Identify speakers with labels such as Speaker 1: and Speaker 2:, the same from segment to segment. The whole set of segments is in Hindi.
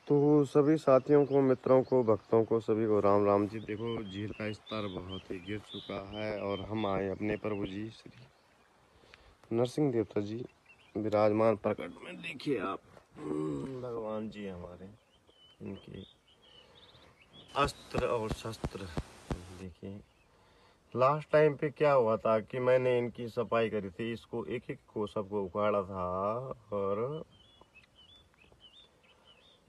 Speaker 1: तो सभी साथियों को, मित्रों को, भक्तों को, सभी को राम राम जी। देखो झील का स्तर बहुत ही गिर चुका है और हम आए अपने प्रभु जी श्री नरसिंह देवता जी विराजमान प्रकट में। देखिए आप, भगवान जी हमारे, इनके अस्त्र और शस्त्र देखिए। लास्ट टाइम पे क्या हुआ था कि मैंने इनकी सफाई करी थी, इसको एक एक को सबको उखाड़ा था और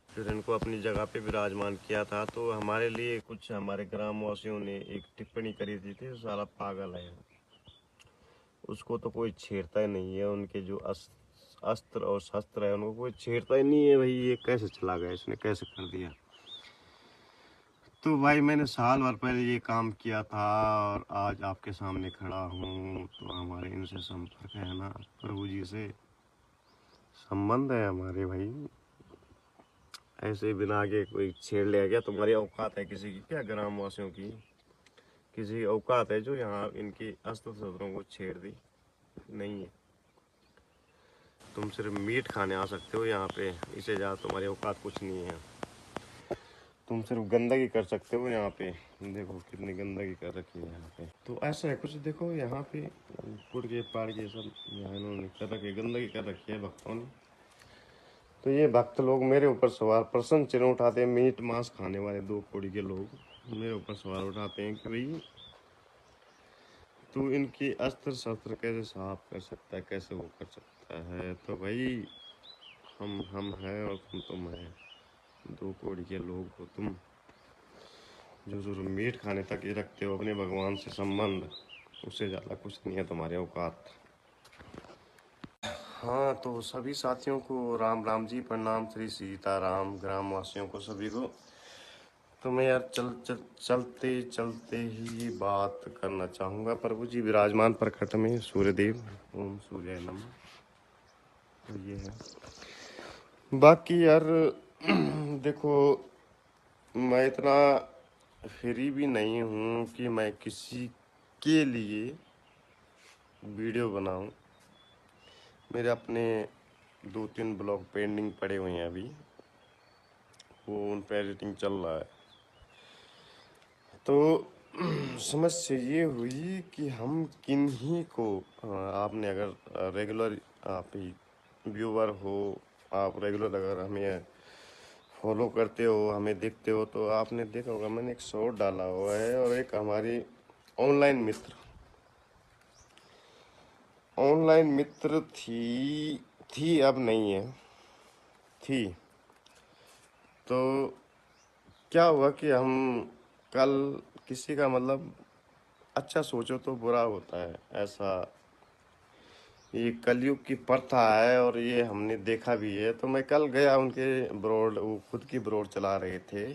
Speaker 1: फिर इनको अपनी जगह पे विराजमान किया था। तो हमारे लिए कुछ हमारे ग्रामवासियों ने एक टिप्पणी करी थी, साला पागल है, उसको तो कोई छेड़ता ही नहीं है, उनके जो अस्त्र और शस्त्र है उनको कोई छेड़ता ही नहीं है। भाई ये कैसे चला गया, इसने कैसे कर दिया। तो भाई मैंने साल भर पहले ये काम किया था और आज आपके सामने खड़ा हूँ। तो हमारे इनसे संपर्क है ना, प्रभु जी से संबंध है हमारे भाई। ऐसे बिना आगे कोई छेड़ ले गया, तुम्हारी औकात है किसी की क्या, ग्रामवासियों की किसी की औकात है जो यहाँ इनकी अस्त्र शस्त्रों को छेड़ दी? नहीं है। तुम सिर्फ मीट खाने आ सकते हो यहाँ पे, इसे ज़्यादा तुम्हारी औकात कुछ नहीं है। तुम सिर्फ गंदगी कर सकते हो यहाँ पे। देखो कितनी गंदगी कर रखी है यहाँ पे। तो ऐसा है कुछ, देखो यहाँ पे कुड़के पाड़के सब यहाँ इन्होंने कर रखे, गंदगी कर रखी है भक्तों ने। तो ये भक्त लोग मेरे ऊपर सवाल प्रश्न चिन्ह उठाते हैं, मीट मांस खाने वाले दो कोड़ी के लोग मेरे ऊपर सवाल उठाते हैं कि भाई तू इनकी अस्त्र शस्त्र कैसे साफ कर सकता है, कैसे वो कर सकता है। तो भाई हम हैं और तुम है, दो कोड़ी के लोग हो तुम, जो मीट खाने तक ही रखते हो अपने भगवान से संबंध, उससे ज़्यादा कुछ नहीं है तुम्हारे औकात। हाँ, तो सभी साथियों को राम राम जी, प्रणाम, श्री सीताराम, ग्रामवासियों को सभी को। तो मैं यार चलते चलते ही बात करना चाहूँगा प्रभु जी विराजमान प्रकट में, सूर्यदेव, ओम सूर्य नमः। तो ये है बाकी यार। देखो मैं इतना फ्री भी नहीं हूँ कि मैं किसी के लिए वीडियो बनाऊँ। मेरे अपने 2-3 ब्लॉग पेंडिंग पड़े हुए हैं अभी, वो उन पर एडिटिंग चल रहा है। तो समस्या ये हुई कि हम किन्हीं को, आपने अगर रेगुलर आप ही व्यूअर हो, आप रेगुलर अगर हमें फॉलो करते हो, हमें देखते हो, तो आपने देखा होगा मैंने एक शॉर्ट डाला हुआ है। और एक हमारी ऑनलाइन मित्र थी अब नहीं है, थी। तो क्या हुआ कि हम कल किसी का मतलब अच्छा सोचो तो बुरा होता है, ऐसा ये कलयुग की प्रथा है और ये हमने देखा भी है। तो मैं कल गया उनके ब्रॉड, वो खुद की ब्रॉड चला रहे थे,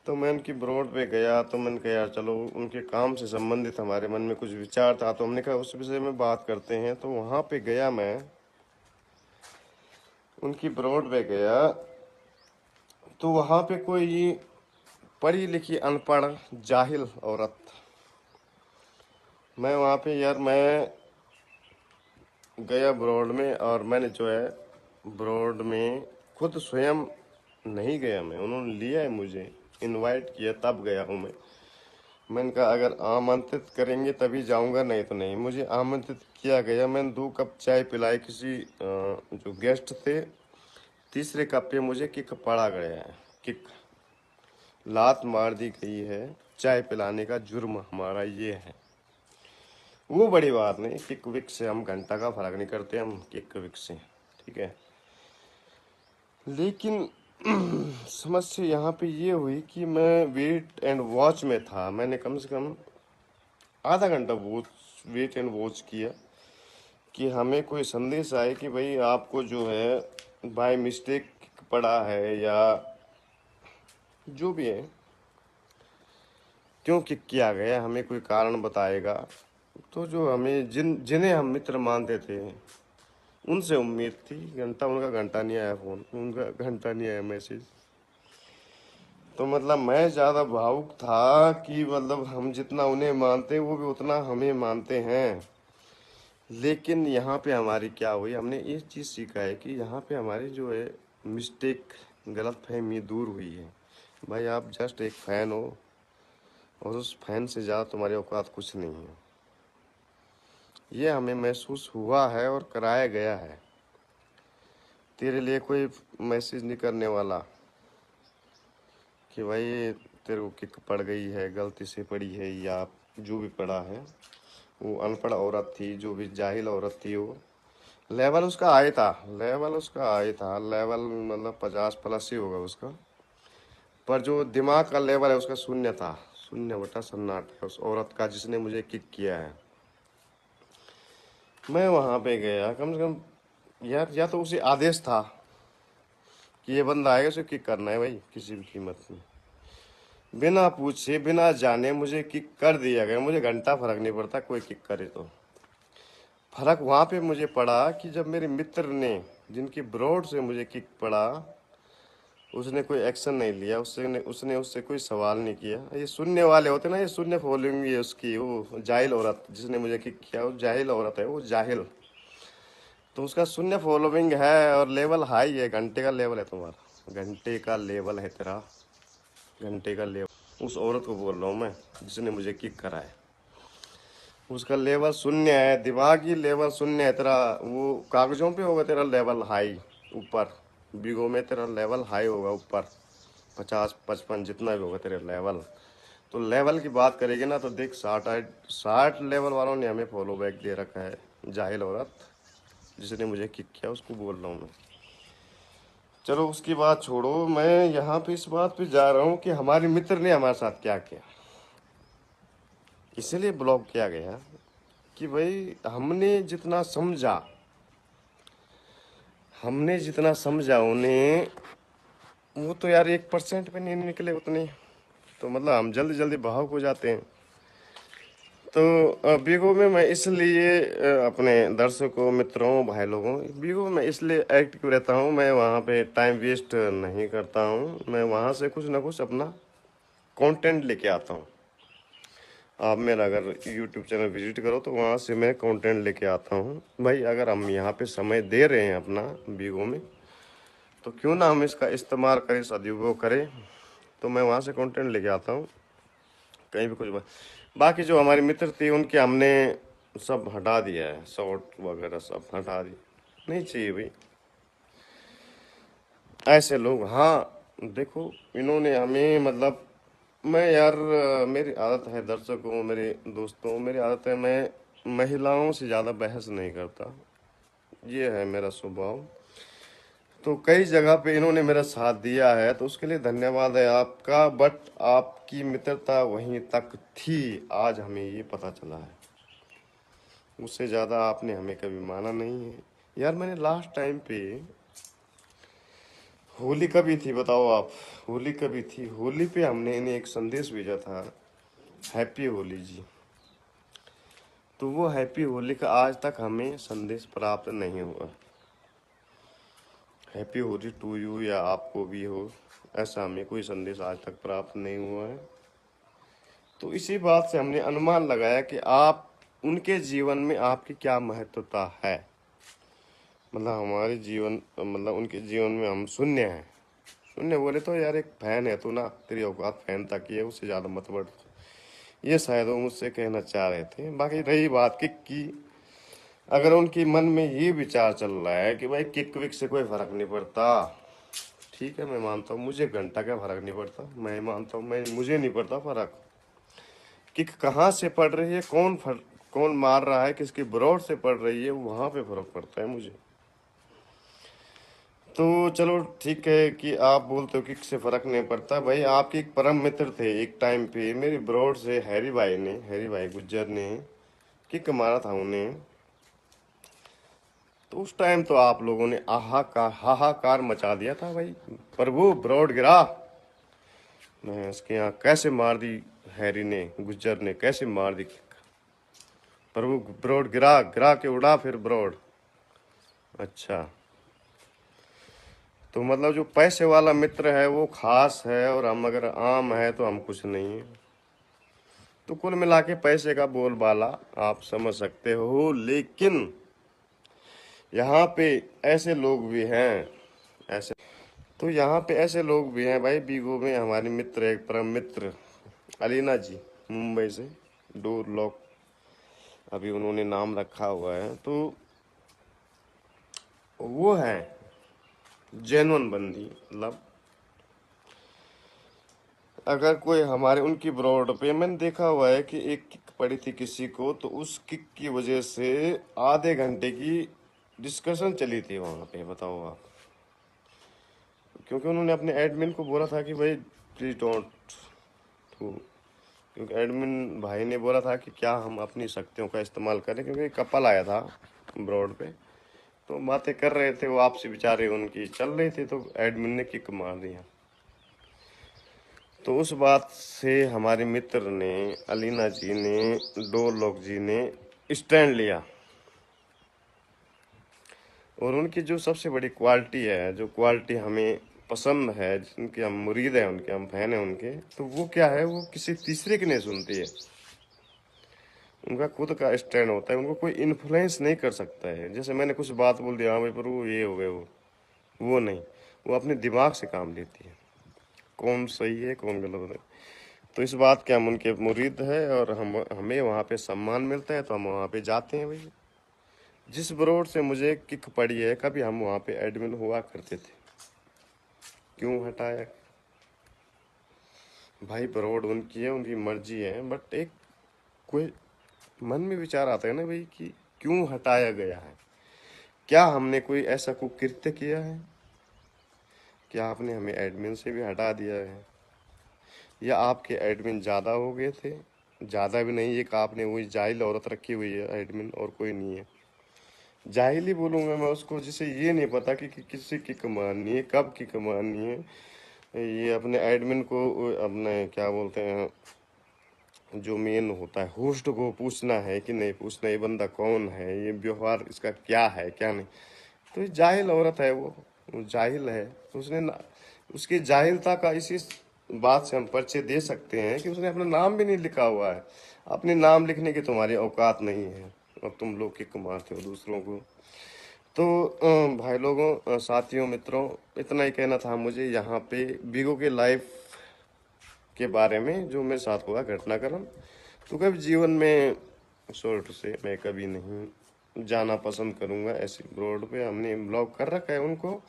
Speaker 1: तो मैं उनकी ब्रॉड पे गया। तो मैंने कहा यार चलो, उनके काम से संबंधित हमारे मन में कुछ विचार था, तो हमने कहा उस विषय में बात करते हैं। तो वहाँ पे गया, मैं उनकी ब्रॉड पे गया, तो वहाँ पे कोई पढ़ी लिखी अनपढ़ जाहिल औरत, मैं वहाँ पे यार मैं गया ब्रॉड में, और मैंने जो है ब्रॉड में खुद स्वयं नहीं गया मैं, उन्होंने लिया है, मुझे इनवाइट किया तब गया हूँ मैं। मैंने कहा अगर आमंत्रित करेंगे तभी जाऊंगा, नहीं तो नहीं। मुझे आमंत्रित किया गया, मैंने 2 कप चाय पिलाई किसी जो गेस्ट थे। तीसरे कप पे मुझे किक पड़ा गया है, किक लात मार दी गई है। चाय पिलाने का जुर्म हमारा ये है। वो बड़ी बात नहीं, किक विक से हम घंटा का फर्क नहीं करते, हम किक विक से ठीक है। लेकिन समस्या यहाँ पे ये हुई कि मैं वेट एंड वॉच में था। मैंने कम से कम आधा घंटा वेट एंड वॉच किया कि हमें कोई संदेश आए कि भाई आपको जो है बाय मिस्टेक पड़ा है या जो भी है, क्यों किक किया गया, हमें कोई कारण बताएगा। तो जो हमें जिन्हें हम मित्र मानते थे उनसे उम्मीद थी। उनका घंटा नहीं आया फोन, उनका घंटा नहीं आया मैसेज। तो मतलब मैं ज़्यादा भावुक था कि मतलब हम जितना उन्हें मानते वो भी उतना हमें मानते हैं। लेकिन यहाँ पे हमारी क्या हुई, हमने ये चीज़ सीखा है कि यहाँ पे हमारी जो है मिस्टेक गलत फहमी दूर हुई है। भाई आप जस्ट एक फ़ैन हो और उस फैन से ज़्यादा तुम्हारी औकात कुछ नहीं है। ये हमें महसूस हुआ है और कराया गया है। तेरे लिए कोई मैसेज नहीं करने वाला कि भाई तेरे को किक पड़ गई है, गलती से पड़ी है, या जो भी पड़ा है। वो अनपढ़ औरत थी, जो भी जाहिल औरत थी, वो लेवल उसका हाई था, लेवल उसका हाई था, लेवल मतलब 50+ ही होगा उसका, पर जो दिमाग का लेवल है उसका शून्य था। शून्य बटा सन्नाटा है उस औरत का जिसने मुझे किक किया है। मैं वहां पे गया, कम से कम यार, या तो उसे आदेश था कि ये बंदा आएगा, उसे किक करना है भाई किसी भी कीमत में। बिना पूछे बिना जाने मुझे किक कर दिया गया। मुझे घंटा फर्क नहीं पड़ता कोई किक करे तो। फर्क वहां पे मुझे पड़ा कि जब मेरे मित्र ने, जिनकी ब्रॉड से मुझे किक पड़ा, उसने कोई एक्शन नहीं लिया, उसने उससे कोई सवाल नहीं किया। ये सुनने वाले होते ना, ये शून्य फॉलोइंग है उसकी। वो जाहिल औरत जिसने मुझे किक किया, वो जाहिल औरत है, वो जाहिल। तो उसका शून्य फॉलोइंग है और लेवल हाई है। घंटे का लेवल है तुम्हारा, घंटे का लेवल है तेरा, घंटे का लेवल। उस औरत को बोल रहा हूँ मैं जिसने मुझे किक करा है। उसका लेवल शून्य है, दिमागी लेवल शून्य है तेरा। वो कागजों पे होगा तेरा लेवल हाई, ऊपर बीगो में तेरा लेवल हाई होगा, ऊपर 50-55 जितना भी होगा तेरे लेवल। तो लेवल की बात करेगी ना तो देख, 60 लेवल वालों ने हमें फॉलो बैक दे रखा है। जाहिल औरत जिसने मुझे किक किया उसको बोल रहा हूँ मैं। चलो उसकी बात छोड़ो, मैं यहाँ पे इस बात पे जा रहा हूँ कि हमारे मित्र ने हमारे साथ क्या किया। इसीलिए ब्लॉक किया गया कि भाई हमने जितना समझा उन्हें, वो तो यार 1% पे नहीं निकले उतने। तो मतलब हम जल्दी जल्दी भावुक हो जाते हैं। तो बीगो में मैं इसलिए अपने दर्शकों, मित्रों, भाई लोगों, बीगो में इसलिए एक्टिव रहता हूँ। मैं वहाँ पे टाइम वेस्ट नहीं करता हूँ। मैं वहाँ से कुछ ना कुछ अपना कंटेंट लेके आता हूँ। आप मेरा अगर यूट्यूब चैनल विजिट करो तो वहाँ से मैं कंटेंट लेके आता हूँ। भाई अगर हम यहाँ पे समय दे रहे हैं अपना बीगो में, तो क्यों ना हम इसका इस्तेमाल करें, सदुपयोग करें। तो मैं वहाँ से कंटेंट लेके आता हूँ। कहीं भी कुछ बाकी जो हमारे मित्र थे उनके हमने सब हटा दिया है, शॉर्ट वगैरह सब हटा दिया। नहीं चाहिए भाई ऐसे लोग। हाँ देखो, इन्होंने हमें मतलब, मैं यार मेरी आदत है दर्शकों, मेरे दोस्तों, मेरी आदत है मैं महिलाओं से ज़्यादा बहस नहीं करता। ये है मेरा स्वभाव। तो कई जगह पे इन्होंने मेरा साथ दिया है तो उसके लिए धन्यवाद है आपका। बट आपकी मित्रता वहीं तक थी, आज हमें ये पता चला है। उससे ज़्यादा आपने हमें कभी माना नहीं है। यार मैंने लास्ट टाइम पे, होली कभी थी बताओ आप, होली कभी थी, होली पे हमने इन्हें एक संदेश भेजा था, हैप्पी होली जी। तो वो हैप्पी होली का आज तक हमें संदेश प्राप्त नहीं हुआ। हैप्पी होली टू यू या आपको भी हो, ऐसा हमें कोई संदेश आज तक प्राप्त नहीं हुआ है। तो इसी बात से हमने अनुमान लगाया कि आप, उनके जीवन में आपकी क्या महत्वता है। मतलब हमारे जीवन, मतलब उनके जीवन में हम शून्य हैं। शून्य बोले तो यार एक फैन है तो ना, तेरी औकात फैन तक ही है, उससे ज़्यादा मत बढ़। ये शायद वो मुझसे कहना चाह रहे थे। बाकी रही बात किक की, अगर उनके मन में ये विचार चल रहा है कि भाई किक विक से कोई फर्क नहीं पड़ता, ठीक है मैं मानता हूँ, मुझे घंटा का फर्क नहीं पड़ता, मैं मानता हूँ, मुझे नहीं पड़ता फर्क। किक कहाँ से पड़ रही है, कौन मार रहा है, किसकी ब्रॉड से पड़ रही है, वहां पे फर्क पड़ता है मुझे। तो चलो ठीक है कि आप बोलते हो किक से फर्क नहीं पड़ता। भाई आपके एक परम मित्र थे एक टाइम पे, मेरी ब्रॉड से हैरी भाई गुज्जर ने किक मारा था उन्हें। तो उस टाइम तो आप लोगों ने हाहाकार मचा दिया था भाई, प्रभु ब्रॉड गिरा। मैं इसके यहाँ कैसे मार दी, हैरी ने, गुज्जर ने कैसे मार दी किक। प्रभु ब्रॉड गिरा, गिरा के उड़ा फिर ब्रॉड। अच्छा, तो मतलब जो पैसे वाला मित्र है वो खास है, और हम अगर आम है तो हम कुछ नहीं है। तो कुल मिला के पैसे का बोलबाला आप समझ सकते हो। लेकिन यहाँ पे ऐसे लोग भी हैं, ऐसे। तो यहाँ पे ऐसे लोग भी हैं भाई बीगो में। हमारे मित्र, एक परम मित्र अलीना जी, मुंबई से, डोर लॉक अभी उन्होंने नाम रखा हुआ है। तो वो है जेन्युइन बंदी, मतलब अगर कोई हमारे उनकी ब्रॉड पे मैंने देखा हुआ है कि एक किक पड़ी थी किसी को, तो उस किक की वजह से आधे घंटे की डिस्कशन चली थी वहां पे, बताओ आप। क्योंकि उन्होंने अपने एडमिन को बोला था कि भाई प्लीज डोंट टू, क्योंकि एडमिन भाई ने बोला था कि क्या हम अपनी शक्तियों का इस्तेमाल करें, क्योंकि कपल आया था ब्रॉड पे, तो बातें कर रहे थे वो आपसी विचारे उनकी चल रही थी, तो एडमिन ने किक मार दिया। तो उस बात से हमारे मित्र ने, अलीना जी ने, डोरलॉक जी ने स्टैंड लिया। और उनकी जो सबसे बड़ी क्वालिटी है, जो क्वालिटी हमें पसंद है, जिनके हम मुरीद हैं, उनके हम फैन हैं उनके, तो वो क्या है, वो किसी तीसरे की नहीं सुनती है। उनका खुद का स्टैंड होता है, उनको कोई इन्फ्लुएंस नहीं कर सकता है। जैसे मैंने कुछ बात बोल दिया, हाँ भाई प्रभु ये हो गए, वो नहीं, वो अपने दिमाग से काम लेती है, कौन सही है कौन गलत है। तो इस बात के हम उनके मुरीद है, और हमें वहाँ पे सम्मान मिलता है तो हम वहाँ पे जाते हैं भाई। जिस ब्रोड से मुझे किक पड़ी है, कभी हम वहाँ पे एडमिन हुआ करते थे, क्यों हटाया भाई? ब्रोड उनकी है, उनकी मर्जी है, बट एक कोई मन में विचार आता है ना भाई कि क्यों हटाया गया है। क्या हमने कोई ऐसा कुकृत्य किया है? क्या आपने हमें एडमिन से भी हटा दिया है? या आपके एडमिन ज़्यादा हो गए थे? ज़्यादा भी नहीं, एक आपने वही जाहिल औरत रखी हुई है एडमिन, और कोई नहीं है। जाहिल ही बोलूँगा मैं उसको, जिसे ये नहीं पता कि किसी की कमानी है, कब की कमानी है। ये अपने एडमिन को, अपने क्या बोलते हैं, जो मेन होता है होस्ट को पूछना है कि नहीं पूछना, ये बंदा कौन है, ये व्यवहार इसका क्या है क्या नहीं। तो ये जाहिल औरत है, वो जाहिल है। तो उसने उसकी जाहिलता का इसी बात से हम परिचय दे सकते हैं कि उसने अपना नाम भी नहीं लिखा हुआ है। अपने नाम लिखने की तुम्हारी औकात नहीं है, और तुम लोग किक मारते हो दूसरों को। तो भाई लोगों, साथियों, मित्रों, इतना ही कहना था मुझे यहाँ पे बीगो के लाइफ के बारे में, जो मेरे साथ हुआ घटनाक्रम। तो कभी जीवन में शॉर्ट से मैं कभी नहीं जाना पसंद करूंगा ऐसी ब्रॉड पे। हमने ब्लॉक कर रखा है उनको।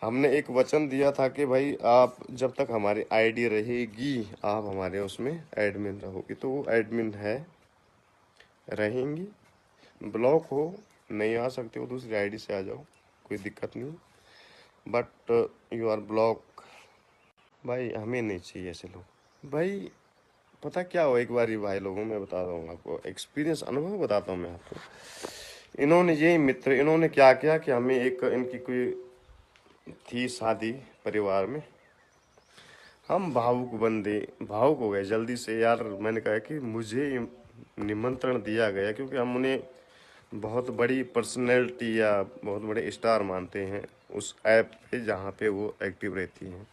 Speaker 1: हमने एक वचन दिया था कि भाई आप जब तक हमारी आईडी रहेगी, आप हमारे उसमें एडमिन रहोगी, तो वो एडमिन है, रहेंगी। ब्लॉक हो, नहीं आ सकते हो, दूसरी आईडी से आ जाओ, कोई दिक्कत नहीं। But you R block. भाई हमें नहीं चाहिए ऐसे लोग। भाई पता क्या हो, एक बार ही भाई लोगों, मैं बता रहा हूँ आपको, एक्सपीरियंस, अनुभव बताता हूँ मैं आपको। इन्होंने, यही मित्र, इन्होंने क्या किया कि हमें एक, इनकी कोई थी शादी परिवार में, हम भावुक बंदे, भावुक हो गए जल्दी से यार। मैंने कहा कि मुझे निमंत्रण दिया गया, क्योंकि हम उन्हें बहुत बड़ी पर्सनैलिटी या बहुत बड़े स्टार मानते हैं उस ऐप पे जहाँ पे वो एक्टिव रहती हैं।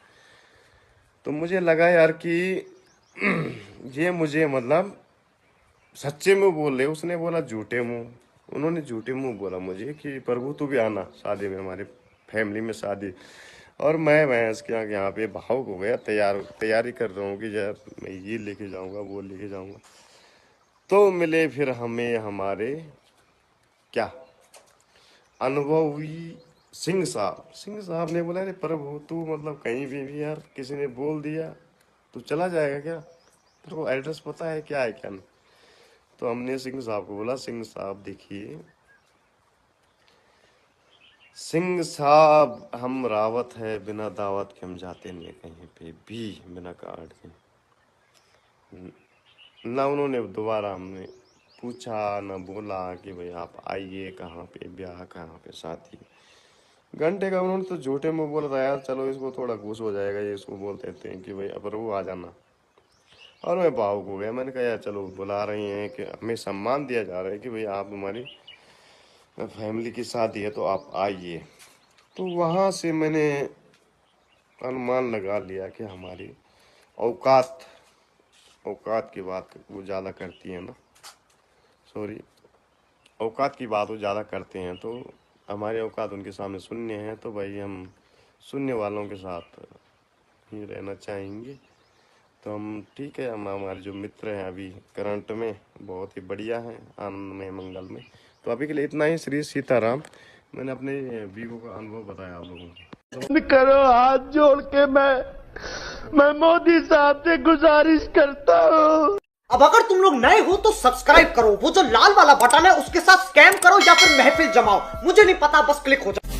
Speaker 1: तो मुझे लगा यार कि ये मुझे मतलब सच्चे मुंह बोल रहे, उसने बोला झूठे मुंह। उन्होंने झूठे मुंह बोला मुझे कि प्रभु तू भी आना शादी में, हमारे फैमिली में शादी। और मैं भैंस के यहाँ पे भावुक हो गया, तैयारी कर रहा हूँ कि यार मैं ये लेके जाऊंगा, वो लेके जाऊंगा। तो मिले फिर हमें हमारे क्या अनुभव हुई, सिंह साहब। सिंह साहब ने बोला, अरे प्रभु तू मतलब कहीं भी यार किसी ने बोल दिया तू चला जाएगा क्या? तेरे को एड्रेस पता है क्या है क्या नहीं? तो हमने सिंह साहब को बोला, सिंह साहब देखिए, सिंह साहब हम रावत है, बिना दावत के हम जाते नहीं है कहीं पे भी, बिना कार्ड के। ना उन्होंने दोबारा हमने पूछा, ना बोला कि भाई आप आइए, कहाँ पे ब्याह, कहाँ पे शादी। घंटे का उन्होंने तो झूठे में बोला था यार, चलो इसको थोड़ा घूस हो जाएगा, ये इसको बोल देते हैं कि भाई अब वो आ जाना। और मैं भावुक हो गया, मैंने कहा यार चलो बुला रही हैं, कि हमें सम्मान दिया जा रहा है कि भाई आप हमारी फैमिली की शादी है तो आप आइए। तो वहाँ से मैंने अनुमान लगा लिया कि हमारी औकात, औकात की बात वो ज़्यादा करती है ना, सॉरी, औकात की बात वो ज़्यादा करते हैं, तो हमारी औकात उनके सामने शून्य है। तो भाई हम सुनने वालों के साथ ही रहना चाहेंगे। तो हम ठीक है, हम हमारे जो मित्र हैं अभी करंट में बहुत ही बढ़िया हैं, आनंद में, मंगल में। तो अभी के लिए इतना ही। श्री सीताराम। मैंने अपने वीवो का अनुभव बताया आप लोगों को।
Speaker 2: करो हाथ जोड़ के मैं मोदी साहब से गुजारिश करता हूँ।
Speaker 3: अब अगर तुम लोग नए हो तो सब्सक्राइब करो, वो जो लाल वाला बटन है उसके साथ स्कैम करो या फिर महफिल जमाओ, मुझे नहीं पता, बस क्लिक हो जाए।